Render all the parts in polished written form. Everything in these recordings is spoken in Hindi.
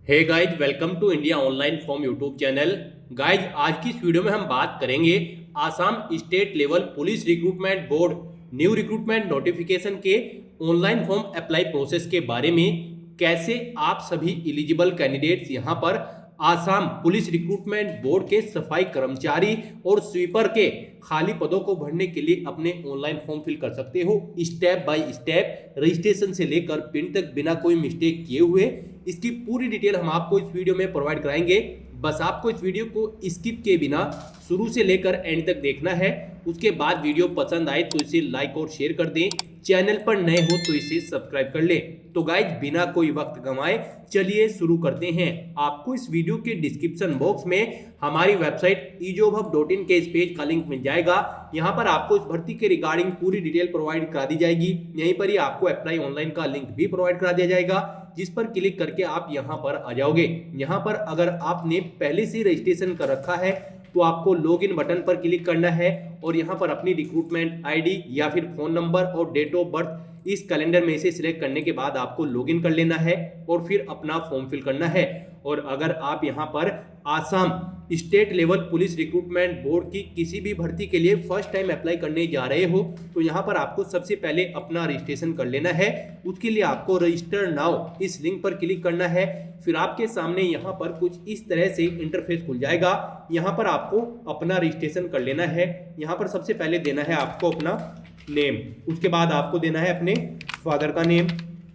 Hey guys, welcome to India online form YouTube channel. Guys, आज की इस वीडियो में हम बात करेंगे Assam state level police recruitment board new recruitment notification के ऑनलाइन फॉर्म अप्लाई प्रोसेस के बारे में। कैसे आप सभी एलिजिबल कैंडिडेट्स यहां पर आसाम पुलिस रिक्रूटमेंट बोर्ड के सफाई कर्मचारी और स्वीपर के खाली पदों को भरने के लिए अपने ऑनलाइन फॉर्म फिल कर सकते हो। स्टेप बाय स्टेप रजिस्ट्रेशन से लेकर पिन तक बिना कोई मिस्टेक किए हुए इसकी पूरी डिटेल हम आपको इस वीडियो में प्रोवाइड कराएंगे। बस आपको इस वीडियो को स्किप किए बिना शुरू से लेकर एंड तक देखना है। उसके बाद वीडियो पसंद आए तो इसे लाइक और शेयर कर दें। चैनल पर नए हो तो इसे सब्सक्राइब कर लें। तो गाइज, बिना कोई वक्त गंवाए चलिए शुरू करते हैं। आपको इस वीडियो के डिस्क्रिप्शन बॉक्स में हमारी वेबसाइट ejobhub.in के इस पेज का लिंक मिल जाएगा। यहाँ पर आपको इस भर्ती के रिगार्डिंग पूरी डिटेल प्रोवाइड करा दी जाएगी। यहीं पर ही आपको अप्लाई ऑनलाइन का लिंक भी प्रोवाइड करा दिया जाएगा, जिस पर क्लिक करके आप यहाँ पर आ जाओगे। यहाँ पर अगर आपने पहले से रजिस्ट्रेशन कर रखा है तो आपको लॉगिन बटन पर क्लिक करना है और यहाँ पर अपनी रिक्रूटमेंट आईडी या फिर फोन नंबर और डेट ऑफ बर्थ इस कैलेंडर में से सिलेक्ट करने के बाद आपको लॉगिन कर लेना है और फिर अपना फॉर्म फिल करना है। और अगर आप यहाँ पर Assam state level police recruitment board की किसी भी भर्ती के लिए फर्स्ट टाइम अप्लाई करने जा रहे हो तो यहाँ पर आपको सबसे पहले अपना रजिस्ट्रेशन कर लेना है। उसके लिए आपको रजिस्टर नाउ इस लिंक पर क्लिक करना है। फिर आपके सामने यहाँ पर कुछ इस तरह से इंटरफेस खुल जाएगा। यहाँ पर आपको अपना रजिस्ट्रेशन कर लेना है। यहाँ पर सबसे पहले देना है आपको अपना नेम, उसके बाद आपको देना है अपने फादर का नेम।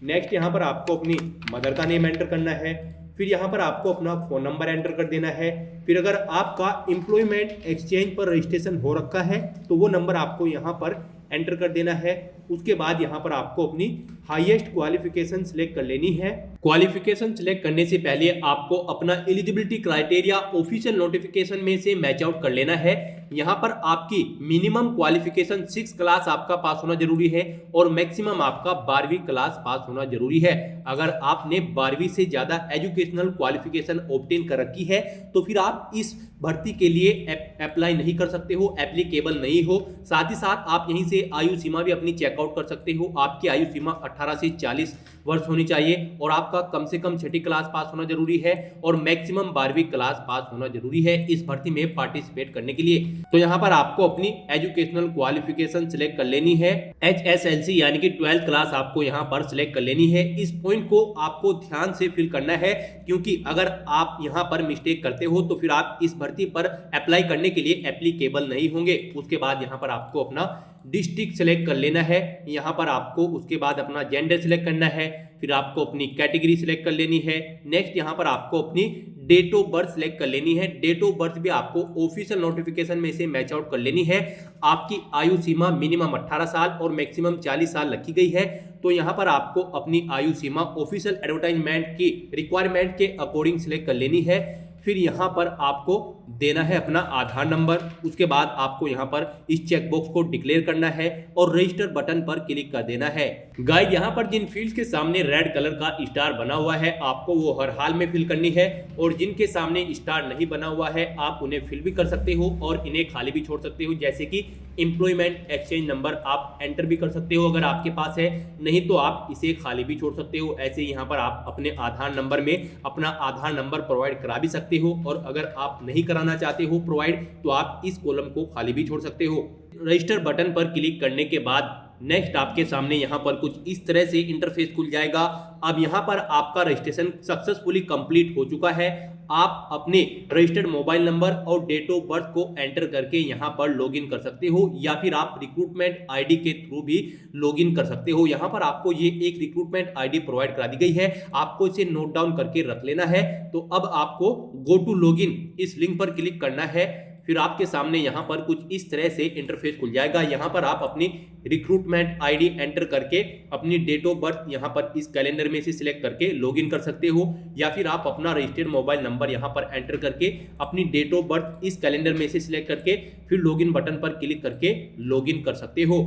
नेक्स्ट यहाँ पर आपको अपनी मदर का नेम एंटर करना है। फिर यहाँ पर आपको अपना फ़ोन नंबर एंटर कर देना है। फिर अगर आपका एम्प्लॉयमेंट एक्सचेंज पर रजिस्ट्रेशन हो रखा है तो वो नंबर आपको यहाँ पर एंटर कर देना है। उसके बाद यहाँ पर आपको अपनी हाईएस्ट क्वालिफिकेशन सिलेक्ट कर लेनी है। क्वालिफिकेशन सिलेक्ट करने से पहले आपको अपना एलिजिबिलिटी क्राइटेरिया ऑफिशियल नोटिफिकेशन में से मैच आउट कर लेना है। यहाँ पर आपकी मिनिमम क्वालिफिकेशन 6 क्लास आपका पास होना जरूरी है और मैक्सिमम आपका 12वीं क्लास पास होना जरूरी है। अगर आपने 12वीं से ज्यादा एजुकेशनल क्वालिफिकेशन ऑब्टेन कर रखी है तो फिर आप इस भर्ती के लिए अप्लाई नहीं कर सकते हो, एप्लीकेबल नहीं हो। साथ ही साथ आप यहीं से आयु सीमा भी अपनी चेकआउट कर सकते हो। आपकी आयु सीमा 18 से 40 वर्ष होनी चाहिए और आपका कम से कम 6ठी क्लास पास होना जरूरी है और मैक्सिमम 12वीं क्लास पास होना जरूरी है इस भर्ती में पार्टिसिपेट करने के लिए। तो यहाँ पर आपको अपनी एजुकेशनल क्वालिफिकेशन सिलेक्ट कर लेनी है। HSLC यानी कि 12th क्लास आपको यहाँ पर सिलेक्ट कर लेनी है। इस पॉइंट को आपको ध्यान से फिल करना है, क्योंकि अगर आप यहाँ पर मिस्टेक करते हो तो फिर आप इस भर्ती पर अप्लाई करने के लिए एप्लीकेबल नहीं होंगे। उसके बाद यहाँ पर आपको अपना डिस्ट्रिक्ट सिलेक्ट कर लेना है। यहाँ पर आपको उसके बाद अपना जेंडर सिलेक्ट करना है। फिर आपको अपनी कैटेगरी सिलेक्ट कर लेनी है। नेक्स्ट यहाँ पर आपको अपनी डेट ऑफ बर्थ सिलेक्ट कर लेनी है। डेट ऑफ बर्थ भी आपको ऑफिशियल नोटिफिकेशन में से मैच आउट कर लेनी है। आपकी आयु सीमा मिनिमम 18 साल और मैक्सिमम 40 साल रखी गई है। तो यहाँ पर आपको अपनी आयु सीमा ऑफिशियल एडवर्टाइजमेंट की रिक्वायरमेंट के अकॉर्डिंग सिलेक्ट कर लेनी है। फिर यहाँ पर आपको देना है अपना आधार नंबर। उसके बाद आपको यहाँ पर इस चेकबॉक्स को डिक्लेयर करना है और रजिस्टर बटन पर क्लिक कर देना है। गाइस, यहाँ पर जिन फील्ड्स के सामने रेड कलर का स्टार बना हुआ है आपको वो हर हाल में फिल करनी है और जिनके सामने स्टार नहीं बना हुआ है आप उन्हें फिल भी कर सकते हो और इन्हें खाली भी छोड़ सकते हो। जैसे कि एम्प्लॉयमेंट एक्सचेंज नंबर आप एंटर भी कर सकते हो अगर आपके पास है, नहीं तो आप इसे खाली भी छोड़ सकते हो। ऐसे यहाँ पर आप अपने आधार नंबर में अपना आधार नंबर प्रोवाइड करा भी सकते हो और अगर आप नहीं कराना चाहते हो प्रोवाइड तो आप इस कॉलम को खाली भी छोड़ सकते हो। रजिस्टर बटन पर क्लिक करने के बाद नेक्स्ट आपके सामने यहाँ पर कुछ इस तरह से इंटरफेस खुल जाएगा। अब यहाँ पर आपका रजिस्ट्रेशन सक्सेसफुली कंप्लीट हो चुका है। आप अपने रजिस्टर्ड मोबाइल नंबर और डेट ऑफ बर्थ को एंटर करके यहाँ पर लॉगिन कर सकते हो या फिर आप रिक्रूटमेंट आईडी के थ्रू भी लॉगिन कर सकते हो। यहाँ पर आपको ये एक रिक्रूटमेंट आईडी प्रोवाइड करा दी गई है, आपको इसे नोट डाउन करके रख लेना है। तो अब आपको गो टू लॉगिन इस लिंक पर क्लिक करना है। फिर आपके सामने यहाँ पर कुछ इस तरह से इंटरफेस खुल जाएगा। यहाँ पर आप अपनी रिक्रूटमेंट आईडी एंटर करके अपनी डेट ऑफ बर्थ यहाँ पर इस कैलेंडर में से सिलेक्ट करके लॉगिन कर सकते हो या फिर आप अपना रजिस्टर्ड मोबाइल नंबर यहाँ पर एंटर करके अपनी डेट ऑफ बर्थ इस कैलेंडर में से सिलेक्ट करके फिर लॉगिन बटन पर क्लिक करके लॉगिन कर सकते हो।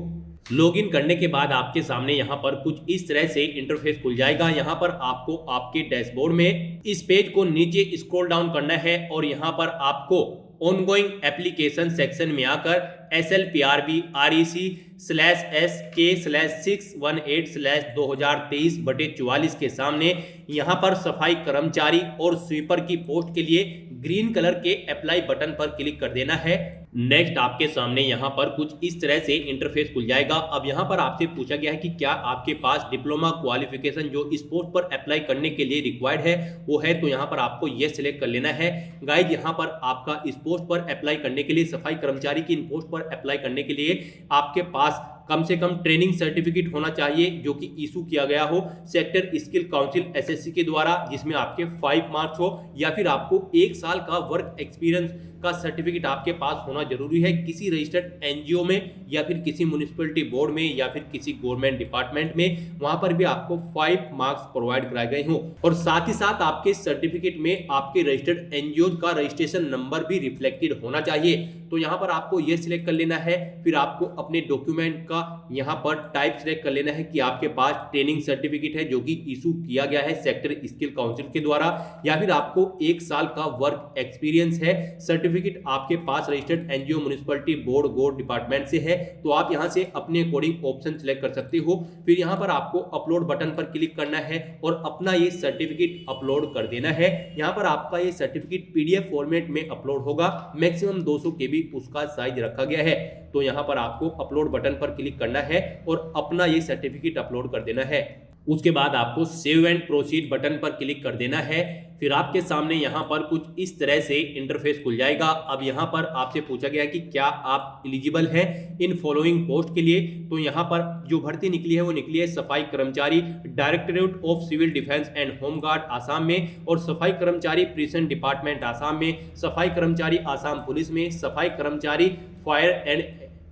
लॉगिन करने के बाद आपके सामने यहाँ पर कुछ इस तरह से इंटरफेस खुल जाएगा। यहाँ पर आपको आपके डैशबोर्ड में इस पेज को नीचे स्क्रॉल डाउन करना है और यहाँ पर आपको ऑनगोइंग एप्लीकेशन सेक्शन में आकर SLPRB/REC/SK/618/2023/44 के सामने यहाँ पर सफाई कर्मचारी और स्वीपर की पोस्ट के लिए ग्रीन कलर के अप्लाई बटन पर क्लिक कर देना है। नेक्स्ट आपके सामने यहाँ पर कुछ इस तरह से इंटरफेस खुल जाएगा। अब यहाँ पर आपसे पूछा गया है कि क्या आपके पास डिप्लोमा क्वालिफिकेशन जो इस पोस्ट पर अप्लाई करने के लिए रिक्वायर्ड है वो है, तो यहाँ पर आपको ये सिलेक्ट कर लेना है। गाइज यहाँ पर आपका इस पोस्ट पर अप्लाई करने के लिए, सफाई कर्मचारी की इन पोस्ट पर अप्लाई करने के लिए आपके पास कम से कम ट्रेनिंग सर्टिफिकेट होना चाहिए जो कि इशू किया गया हो सेक्टर स्किल काउंसिल SSC के द्वारा, जिसमें आपके 5 मार्क्स हो, या फिर आपको 1 साल का वर्क एक्सपीरियंस का सर्टिफिकेट आपके पास होना जरूरी है किसी रजिस्टर्ड NGO में या फिर किसी म्युनिसिपैलिटी बोर्ड में या फिर किसी गवर्नमेंट डिपार्टमेंट में, वहां पर भी आपको 5 मार्क्स प्रोवाइड कराए गए हों। और साथ ही साथ आपके सर्टिफिकेट में आपके रजिस्टर्ड NGO का रजिस्ट्रेशन नंबर भी रिफ्लेक्टेड होना चाहिए। तो यहाँ पर आपको ये सिलेक्ट कर लेना है। फिर आपको अपने डॉक्यूमेंट का यहाँ पर टाइप सिलेक्ट कर लेना है कि आपके पास ट्रेनिंग सर्टिफिकेट है जो कि इशू किया गया है सेक्टर स्किल काउंसिल के द्वारा, या फिर आपको 1 साल का वर्क एक्सपीरियंस है, सर्टिफिकेट आपके पास registered NGO municipality board government department से है, तो आप यहाँ से अपने अकॉर्डिंग ऑप्शन सिलेक्ट कर सकते हो। फिर यहाँ पर आपको अपलोड बटन पर क्लिक करना है और अपना ये सर्टिफिकेट अपलोड कर देना है। यहाँ पर आपका ये सर्टिफिकेट PDF फॉर्मेट में अपलोड होगा, मैक्सिमम 200 KB उसका साइज रखा गया है। तो यहाँ पर आपको अपलोड बटन पर क्लिक करना है और अपना ये सर्टिफिकेट अपलोड कर देना है। उसके बाद आपको सेव एंड प्रोसीड बटन पर क्लिक कर देना है। फिर आपके सामने यहाँ पर कुछ इस तरह से इंटरफेस खुल जाएगा। अब यहाँ पर आपसे पूछा गया कि क्या आप एलिजिबल हैं इन फॉलोइंग पोस्ट के लिए, तो यहाँ पर जो भर्ती निकली है वो निकली है सफाई कर्मचारी directorate of civil defence and home guard Assam में, और सफाई कर्मचारी प्रिजन डिपार्टमेंट आसाम में, सफाई कर्मचारी आसाम पुलिस में, सफाई कर्मचारी फायर एंड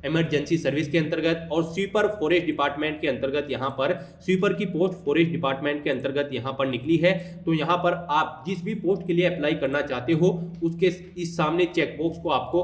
इमरजेंसी सर्विस के अंतर्गत, और स्वीपर फॉरेस्ट डिपार्टमेंट के अंतर्गत यहाँ पर स्वीपर की पोस्ट फॉरेस्ट डिपार्टमेंट के अंतर्गत यहाँ पर निकली है। तो यहाँ पर आप जिस भी पोस्ट के लिए अप्लाई करना चाहते हो उसके इस सामने चेकबॉक्स को आपको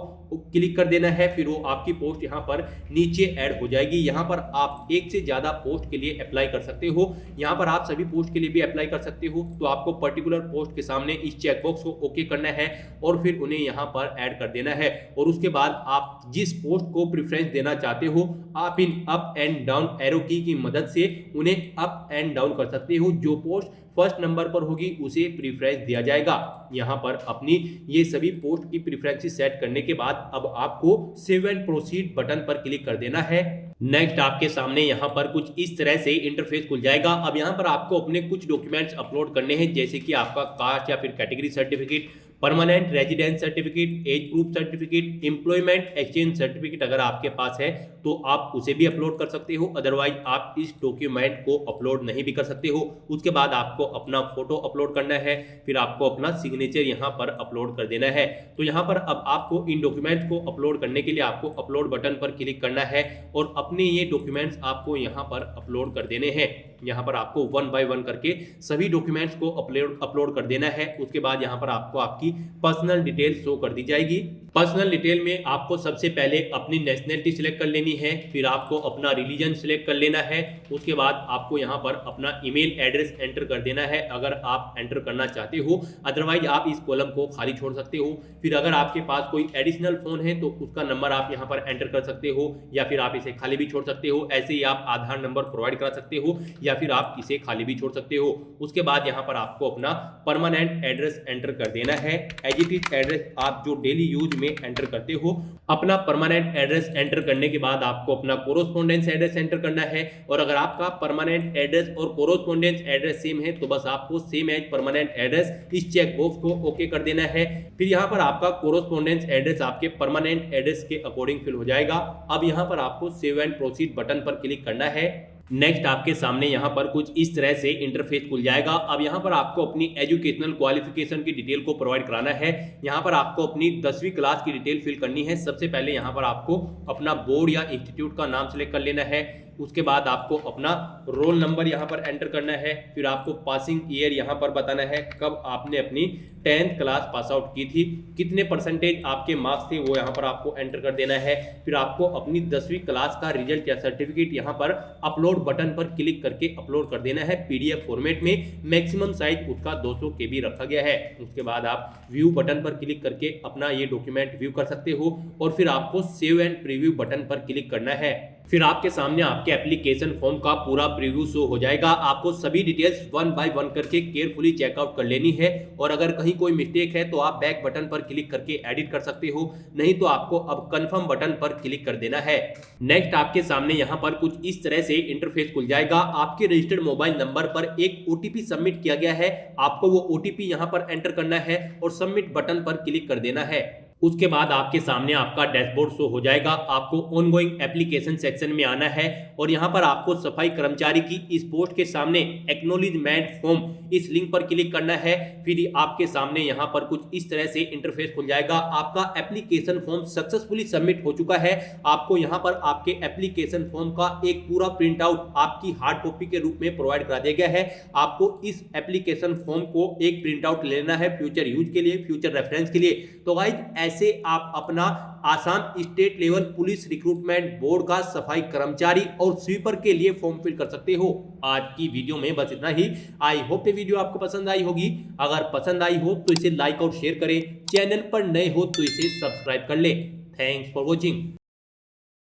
क्लिक कर देना है। फिर वो आपकी पोस्ट यहाँ पर नीचे ऐड हो जाएगी। यहाँ पर आप एक से ज्यादा पोस्ट के लिए अप्लाई कर सकते हो। यहाँ पर आप सभी पोस्ट के लिए भी अप्लाई कर सकते हो। तो आपको पर्टिकुलर पोस्ट के सामने इस चेकबॉक्स को ओके करना है और फिर उन्हें यहाँ पर ऐड कर देना है। और उसके बाद आप जिस पोस्ट को प्रेफरेंस देना चाहते हो आप in up and down arrow की मदद से उन्हें अप एंड डाउन कर सकते हो। जो पोस्ट फर्स्ट नंबर पर होगी उसे प्रेफरेंस दिया जाएगा। यहाँ पर अपनी ये सभी पोस्ट की प्रेफरेंस सेट करने के बाद अब आपको सेव एंड प्रोसीड बटन पर क्लिक कर देना है। नेक्स्ट आपके सामने यहाँ पर कुछ इस तरह से इंटरफेस खुल जाएगा। अब यहाँ पर आपको अपने कुछ डॉक्यूमेंट्स अपलोड करने हैं, जैसे कि आपका कास्ट या फिर category certificate, permanent residence certificate, age proof certificate, employment exchange certificate अगर आपके पास है तो आप उसे भी अपलोड कर सकते हो, अदरवाइज आप इस डॉक्यूमेंट को अपलोड नहीं भी कर सकते हो। उसके बाद आपको अपना फोटो अपलोड करना है, फिर आपको अपना सिग्नेचर यहाँ पर अपलोड कर देना है। तो यहाँ पर अब आपको इन डॉक्यूमेंट्स को अपलोड करने के लिए आपको अपलोड बटन पर क्लिक करना है और अपने ये डॉक्यूमेंट्स आपको यहाँ पर अपलोड कर देने हैं। यहाँ पर आपको 1 बाय 1 करके सभी डॉक्यूमेंट्स को अपलोड कर देना है। उसके बाद यहाँ पर आपको आपकी पर्सनल डिटेल शो कर दी जाएगी। पर्सनल डिटेल में आपको सबसे पहले अपनी नेशनलिटी सिलेक्ट कर लेनी है, फिर आपको अपना रिलीजन सिलेक्ट कर लेना है। उसके बाद आपको यहाँ पर अपना ईमेल एड्रेस एंटर कर देना है अगर आप एंटर करना चाहते हो, अदरवाइज आप इस कॉलम को खाली छोड़ सकते हो। फिर अगर आपके पास कोई एडिशनल फोन है तो उसका नंबर आप यहाँ पर एंटर कर सकते हो, या फिर आप इसे खाली भी छोड़ सकते हो। ऐसे ही आप आधार नंबर प्रोवाइड करा सकते हो या फिर आप इसे खाली भी छोड़ सकते हो। उसके बाद यहाँ पर आपको अपना परमानेंट एड्रेस एंटर कर देना है। एज इट इज एड्रेस आप जो डेली यूज में एंटर करते हो। अपना परमानेंट एड्रेस एंटर करने के बाद आपको अपना कोरोस्पोंडेंस एड्रेस एंटर करना है, और अगर आपका परमानेंट एड्रेस और कोरोस्पोंडेंस एड्रेस सेम है तो बस आपको सेम एज परमानेंट एड्रेस इस चेक बॉक्स को ओके कर देना है। फिर यहाँ पर आपका कोरोस्पोंडेंस एड्रेस आपके परमानेंट एड्रेस के अकॉर्डिंग फिल हो जाएगा। अब यहाँ पर आपको सेव एंड प्रोसीड बटन पर क्लिक करना है। नेक्स्ट आपके सामने यहाँ पर कुछ इस तरह से इंटरफेस खुल जाएगा। अब यहाँ पर आपको अपनी एजुकेशनल क्वालिफिकेशन की डिटेल को प्रोवाइड कराना है। यहाँ पर आपको अपनी 10वीं क्लास की डिटेल फिल करनी है। सबसे पहले यहाँ पर आपको अपना बोर्ड या इंस्टीट्यूट का नाम सिलेक्ट कर लेना है, उसके बाद आपको अपना रोल नंबर यहाँ पर एंटर करना है, फिर आपको पासिंग ईयर यहाँ पर बताना है, कब आपने अपनी 10th क्लास पास आउट की थी, कितने परसेंटेज आपके मार्क्स थे वो यहाँ पर आपको एंटर कर देना है। फिर आपको अपनी 10वीं क्लास का रिजल्ट या सर्टिफिकेट यहाँ पर अपलोड बटन पर क्लिक करके अपलोड कर देना है PDF फॉर्मेट में। मैक्सिमम साइज उसका 200 KB रखा गया है। उसके बाद आप व्यू बटन पर क्लिक करके अपना ये डॉक्यूमेंट व्यू कर सकते हो और फिर आपको सेव एंड प्रीव्यू बटन पर क्लिक करना है। फिर आपके सामने आपके एप्लीकेशन फॉर्म का पूरा प्रीव्यू शो हो जाएगा। आपको सभी डिटेल्स 1 बाय 1 करके केयरफुली चेकआउट कर लेनी है और अगर कहीं कोई मिस्टेक है तो आप बैक बटन पर क्लिक करके एडिट कर सकते हो, नहीं तो आपको अब कंफर्म बटन पर क्लिक कर देना है। नेक्स्ट आपके सामने यहाँ पर कुछ इस तरह से इंटरफेस खुल जाएगा। आपके रजिस्टर्ड मोबाइल नंबर पर एक OTP सबमिट किया गया है, आपको वो OTP यहाँ पर एंटर करना है और सबमिट बटन पर क्लिक कर देना है। उसके बाद आपके सामने आपका डैशबोर्ड शो हो जाएगा। आपको ऑनगोइंग एप्लीकेशन सेक्शन में आना है और यहाँ पर आपको सफाई कर्मचारी की इस पोस्ट के सामने एक्नॉलेजमेंट फॉर्म इस लिंक पर क्लिक करना है। फिर आपके सामने यहाँ पर कुछ इस तरह से इंटरफेस खुल जाएगा। आपका एप्लीकेशन फॉर्म सक्सेसफुली सबमिट हो चुका है। आपको यहाँ पर आपके एप्लीकेशन फॉर्म का एक पूरा प्रिंट आउट आपकी हार्ड कॉपी के रूप में प्रोवाइड करा दिया गया है। आपको इस एप्लीकेशन फॉर्म को एक प्रिंट आउट लेना है फ्यूचर यूज के लिए, फ्यूचर रेफरेंस के लिए। तो गाइस ऐसे आप अपना Assam state level police recruitment board का सफाई कर्मचारी और स्वीपर के लिए फॉर्म फिल कर सकते हो। आज की वीडियो में बस इतना ही। आई होप ये वीडियो आपको पसंद आई होगी। अगर पसंद आई हो तो इसे लाइक और शेयर करें, चैनल पर नए हो तो इसे सब्सक्राइब कर ले। Thanks for watching.